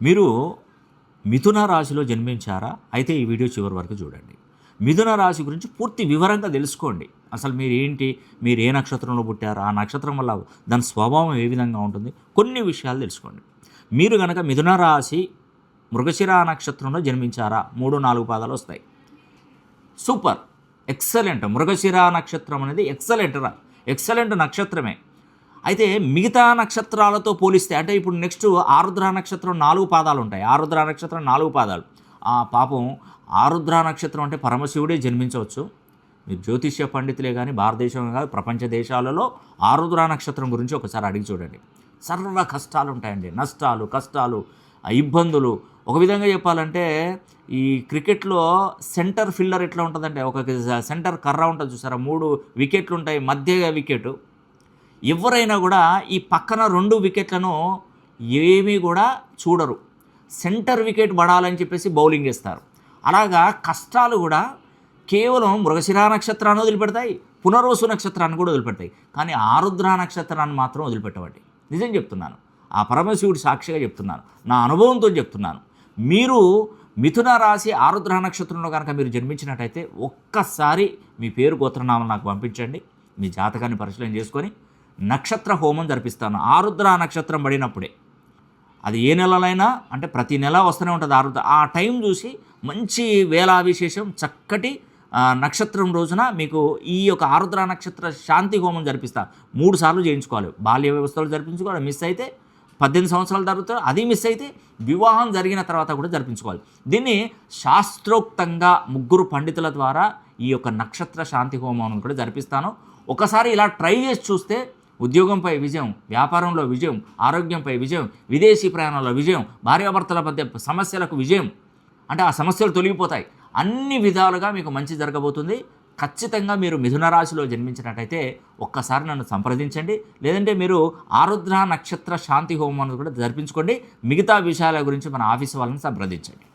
మీరు మిథున రాశిలో జన్మించారా? అయితే ఈ వీడియో చివరి వరకు చూడండి. మిథున రాశి గురించి పూర్తి వివరంగా తెలుసుకోండి. అసలు మీరేంటి, మీరు ఏ నక్షత్రంలో పుట్టారు, ఆ నక్షత్రం వల్ల దాని స్వభావం ఏ విధంగా ఉంటుంది, కొన్ని విషయాలు తెలుసుకోండి. మీరు కనుక మిథున రాశి మృగశిర నక్షత్రంలో జన్మించారా? 3, 4 పాదాలు వస్తాయి. Super, excellent. మృగశిర నక్షత్రం అనేది ఎక్సలెంట్ నక్షత్రమే. అయితే మిగతా నక్షత్రాలతో పోలిస్తే, అంటే ఇప్పుడు నెక్స్ట్ ఆరుద్ర నక్షత్రం 4 పాదాలు ఉంటాయి. ఆరుద్ర నక్షత్రం 4 పాదాలు. పాపం ఆరుద్ర నక్షత్రం అంటే పరమశివుడే జన్మించవచ్చు. మీరు జ్యోతిష్య పండితులే కానీ భారతదేశం కాదు, ప్రపంచ దేశాలలో ఆరుద్ర నక్షత్రం గురించి ఒకసారి అడిగి చూడండి. సర్వ కష్టాలు ఉంటాయండి, నష్టాలు, కష్టాలు, ఇబ్బందులు. ఒక విధంగా చెప్పాలంటే ఈ క్రికెట్లో సెంటర్ ఫీల్డర్ ఎట్లా ఉంటుందంటే, ఒక సెంటర్ కర్ర ఉంటుంది చూసారా, 3 వికెట్లు ఉంటాయి, మధ్య వికెట్. ఎవరైనా కూడా ఈ పక్కన 2 వికెట్లను ఏమీ కూడా చూడరు, సెంటర్ వికెట్ పడాలని చెప్పేసి బౌలింగ్ వేస్తారు. అలాగా కష్టాలు కూడా కేవలం మృగశిర నక్షత్రాన్ని వదిలిపెడతాయి, పునర్వసు నక్షత్రాన్ని కూడా వదిలిపెడతాయి, కానీ ఆరుద్ర నక్షత్రాన్ని మాత్రం వదిలిపెట్టవండి. నిజం చెప్తున్నాను, ఆ పరమశివుడి సాక్షిగా చెప్తున్నాను, నా అనుభవంతో చెప్తున్నాను. మీరు మిథున రాశి ఆరుద్ర నక్షత్రంలో కనుక మీరు జన్మించినట్టయితే ఒక్కసారి మీ పేరు గోత్రనామం నాకు పంపించండి. మీ జాతకాన్ని పరిశీలన చేసుకొని నక్షత్ర హోమం జరిపిస్తాను. ఆరుద్ర నక్షత్రం పడినప్పుడే, అది ఏ నెలలైనా, అంటే ప్రతి నెల వస్తూనే ఉంటుంది ఆరుద్ర. ఆ టైం చూసి మంచి వేలావిశేషం చక్కటి నక్షత్రం రోజున మీకు ఈ యొక్క ఆరుద్ర నక్షత్ర శాంతి హోమం జరిపిస్తా. 3 సార్లు చేయించుకోవాలి. బాల్య వ్యవస్థలో జరిపించుకోవాలి, మిస్ అయితే 18 సంవత్సరాలు జరుగుతారు, అది మిస్ అయితే వివాహం జరిగిన తర్వాత కూడా జరిపించుకోవాలి. దీన్ని శాస్త్రోక్తంగా 3 పండితుల ద్వారా ఈ యొక్క నక్షత్ర శాంతి హోమం కూడా జరిపిస్తాను. ఒకసారి ఇలా ట్రై చేసి చూస్తే ఉద్యోగంపై విజయం, వ్యాపారంలో విజయం, ఆరోగ్యంపై విజయం, విదేశీ ప్రయాణంలో విజయం, భార్యాభర్తల మధ్య సమస్యలకు విజయం, అంటే ఆ సమస్యలు తొలగిపోతాయి. అన్ని విధాలుగా మీకు మంచి జరగబోతుంది. ఖచ్చితంగా మీరు మిథున రాశిలో జన్మించినట్టయితే ఒక్కసారి నన్ను సంప్రదించండి. లేదంటే మీరు ఆరుద్ర నక్షత్ర శాంతి హోమం కూడా జరిపించుకోండి. మిగతా విషయాల గురించి మన ఆఫీస్ వాళ్ళని సంప్రదించండి.